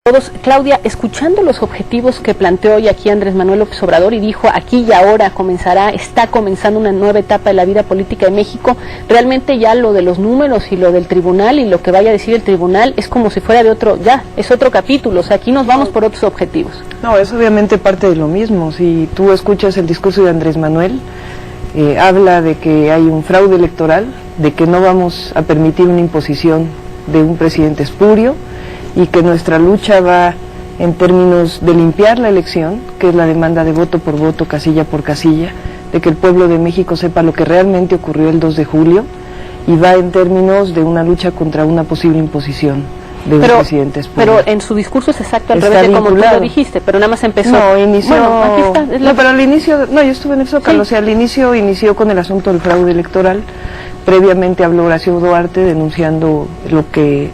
Todos, Claudia, escuchando los objetivos que planteó hoy aquí Andrés Manuel López Obrador y dijo aquí y ahora está comenzando una nueva etapa de la vida política de México, realmente ya lo de los números y lo del tribunal y lo que vaya a decir el tribunal es como si fuera de otro, es otro capítulo, o sea, aquí nos vamos por otros objetivos. No, es obviamente parte de lo mismo. Si tú escuchas el discurso de Andrés Manuel, habla de que hay un fraude electoral, de que no vamos a permitir una imposición de un presidente espurio, y que nuestra lucha va en términos de limpiar la elección, que es la demanda de voto por voto, casilla por casilla, de que el pueblo de México sepa lo que realmente ocurrió el 2 de julio, y va en términos de una lucha contra una posible imposición de un presidente espurio. Pero en su discurso es exacto al revés de como tú lo dijiste, pero nada más empezó. No, inició... Bueno, aquí está, no, pero al inicio... No, yo estuve en el Zócalo, sí. O sea, al inicio inició con el asunto del fraude electoral. Previamente habló Horacio Duarte denunciando lo que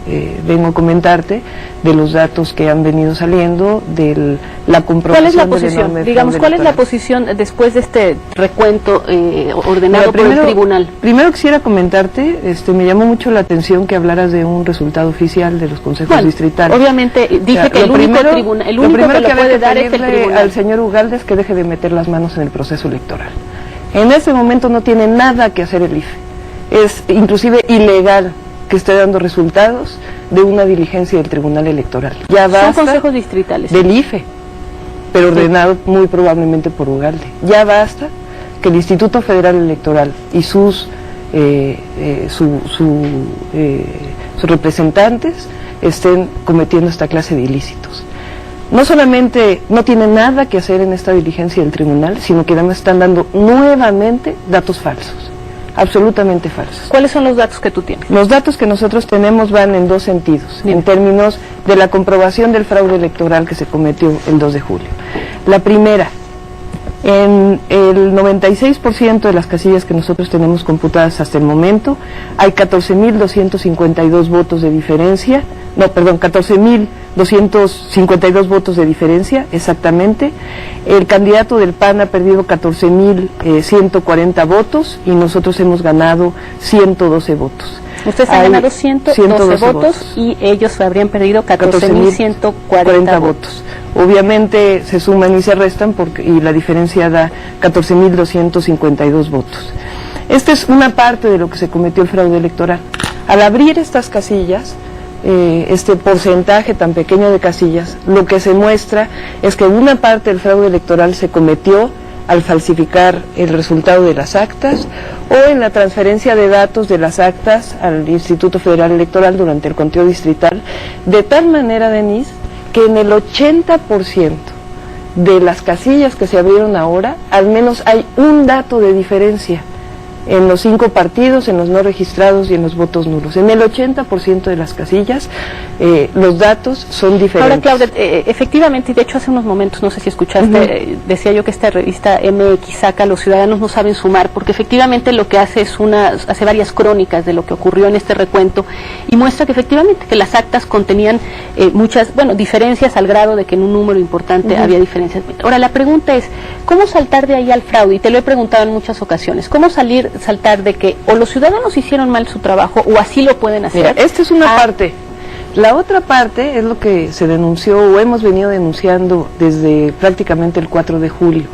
vengo a comentarte, de los datos que han venido saliendo, de la comprobación. ¿Cuál es la posición? Digamos, ¿cuál es la posición después de este recuento ordenado por el tribunal? Primero quisiera comentarte, me llamó mucho la atención que hablaras de un resultado oficial de los consejos distritales. Obviamente dije que el único que lo puede dar es el tribunal. Al señor Ugalde que deje de meter las manos en el proceso electoral. En ese momento no tiene nada que hacer el IFE. Es inclusive ilegal que esté dando resultados de una diligencia del Tribunal Electoral. Ya basta. Son consejos distritales. Del IFE, pero ordenado muy probablemente por Ugalde. Ya basta que el Instituto Federal Electoral y sus representantes estén cometiendo esta clase de ilícitos. No solamente no tienen nada que hacer en esta diligencia del tribunal, sino que además están dando nuevamente datos falsos. Absolutamente falsos. ¿Cuáles son los datos que tú tienes? Los datos que nosotros tenemos van en dos sentidos, en términos de la comprobación del fraude electoral que se cometió el 2 de julio. La primera, en el 96% de las casillas que nosotros tenemos computadas hasta el momento, hay 14.252 votos de diferencia, 14.252 votos de diferencia, exactamente. El candidato del PAN ha perdido 14.140 votos y nosotros hemos ganado 112 votos. Ustedes han ganado 112 votos y ellos habrían perdido 14.140 votos. Obviamente se suman y se restan y la diferencia da 14.252 votos. Esta es una parte de lo que se cometió el fraude electoral. Al abrir estas casillas, este porcentaje tan pequeño de casillas, lo que se muestra es que una parte del fraude electoral se cometió al falsificar el resultado de las actas o en la transferencia de datos de las actas al Instituto Federal Electoral durante el conteo distrital, de tal manera, Denise, que en el 80% de las casillas que se abrieron ahora, al menos hay un dato de diferencia en los 5 partidos, en los no registrados y en los votos nulos. En el 80% de las casillas los datos son diferentes. Ahora, Claudia, efectivamente, y de hecho hace unos momentos, no sé si escuchaste, decía yo que esta revista MX saca Los Ciudadanos No Saben Sumar, porque efectivamente lo que hace hace varias crónicas de lo que ocurrió en este recuento y muestra que efectivamente que las actas contenían muchas, diferencias al grado de que en un número importante había diferencias. Ahora, la pregunta es, ¿cómo saltar de ahí al fraude? Y te lo he preguntado en muchas ocasiones, ¿cómo saltar de que o los ciudadanos hicieron mal su trabajo o así lo pueden hacer? Mira, esta es una parte. La otra parte es lo que se denunció o hemos venido denunciando desde prácticamente el 4 de julio.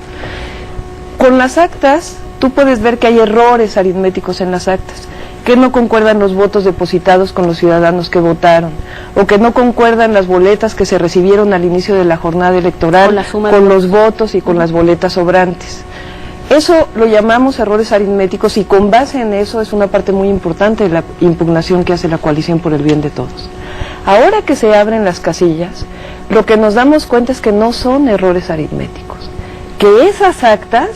Con las actas, tú puedes ver que hay errores aritméticos en las actas, que no concuerdan los votos depositados con los ciudadanos que votaron, o que no concuerdan las boletas que se recibieron al inicio de la jornada electoral con los votos y con las boletas sobrantes. Eso lo llamamos errores aritméticos y con base en eso es una parte muy importante de la impugnación que hace la Coalición por el Bien de Todos. Ahora que se abren las casillas, lo que nos damos cuenta es que no son errores aritméticos, que esas actas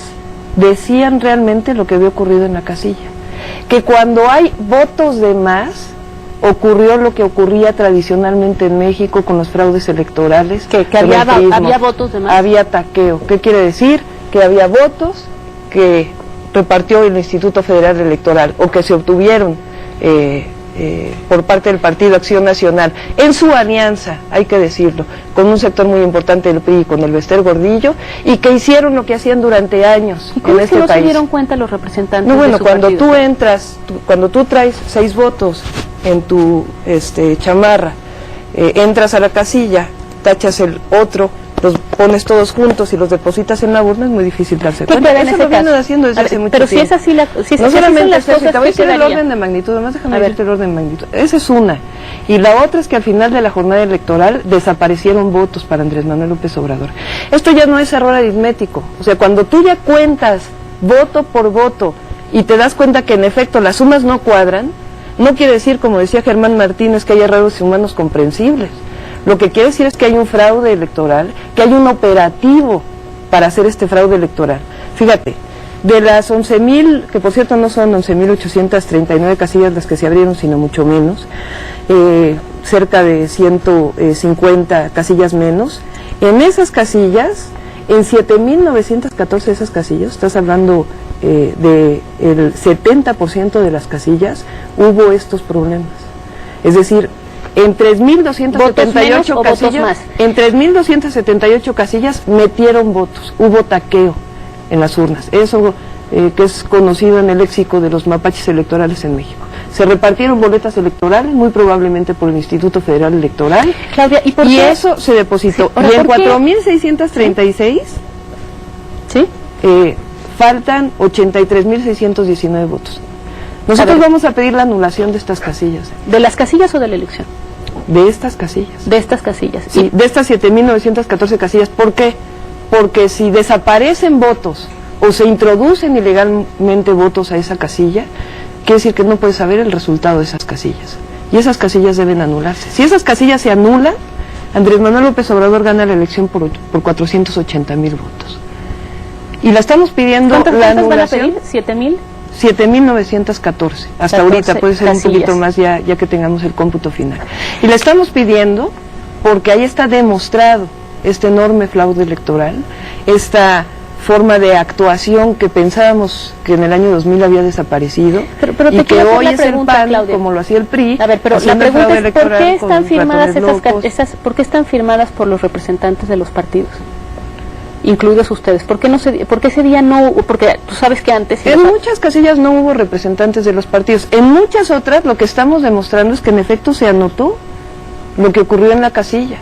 decían realmente lo que había ocurrido en la casilla, que cuando hay votos de más, ocurrió lo que ocurría tradicionalmente en México con los fraudes electorales. Que había votos de más. Había taqueo. ¿Qué quiere decir? Que había votos que repartió el Instituto Federal Electoral o que se obtuvieron por parte del Partido Acción Nacional en su alianza, hay que decirlo, con un sector muy importante del PRI, con el Bester Gordillo, y que hicieron lo que hacían durante años en este país. ¿Y no se dieron cuenta los representantes de su cuando partido? Tú entras, cuando tú traes 6 votos en tu chamarra, entras a la casilla tachas el otro, los pones todos juntos y los depositas en la urna, es muy difícil darse cuenta. Eso lo vienen haciendo desde hace mucho tiempo. Si es así, no solamente es eso, te voy a decir el orden de magnitud, además déjame decirte el orden de magnitud. Esa es una. Y la otra es que al final de la jornada electoral desaparecieron votos para Andrés Manuel López Obrador. Esto ya no es error aritmético. O sea, cuando tú ya cuentas voto por voto y te das cuenta que en efecto las sumas no cuadran, no quiere decir, como decía Germán Martínez, que haya errores humanos comprensibles. Lo que quiere decir es que hay un fraude electoral, que hay un operativo para hacer este fraude electoral. Fíjate, de las 11.000, que por cierto no son 11.839 casillas las que se abrieron, sino mucho menos, cerca de 150 casillas menos, en esas casillas, en 7.914 de esas casillas, estás hablando del 70% de las casillas, hubo estos problemas. Es decir, en 3.278 casillas, en 3.278 casillas metieron votos, hubo taqueo en las urnas, eso que es conocido en el léxico de los mapaches electorales en México. Se repartieron boletas electorales, muy probablemente por el Instituto Federal Electoral, Claudia, ¿y eso se depositó. Sí, y en 4.636 ¿sí? Faltan 83.619 votos. Nosotros vamos a pedir la anulación de estas casillas. ¿De las casillas o de la elección? De estas casillas. De estas casillas. Sí, de estas 7.914 casillas. ¿Por qué? Porque si desaparecen votos o se introducen ilegalmente votos a esa casilla, quiere decir que no puedes saber el resultado de esas casillas. Y esas casillas deben anularse. Si esas casillas se anulan, Andrés Manuel López Obrador gana la elección por 480.000 votos. Y la estamos pidiendo la anulación. ¿Cuántas van a pedir? ¿7.000? 7.914, hasta ahorita, puede ser casillas. Un poquito más ya que tengamos el cómputo final. Y la estamos pidiendo porque ahí está demostrado este enorme fraude electoral, esta forma de actuación que pensábamos que en el año 2000 había desaparecido, pero y que hoy es el PAN, Claudia, como lo hacía el PRI. A ver, pero la pregunta es, ¿por qué están firmadas ¿por qué están firmadas por los representantes de los partidos? Incluidos ustedes, ¿por qué ese día no hubo? Porque tú sabes que antes... En muchas casillas no hubo representantes de los partidos, en muchas otras lo que estamos demostrando es que en efecto se anotó lo que ocurrió en la casilla.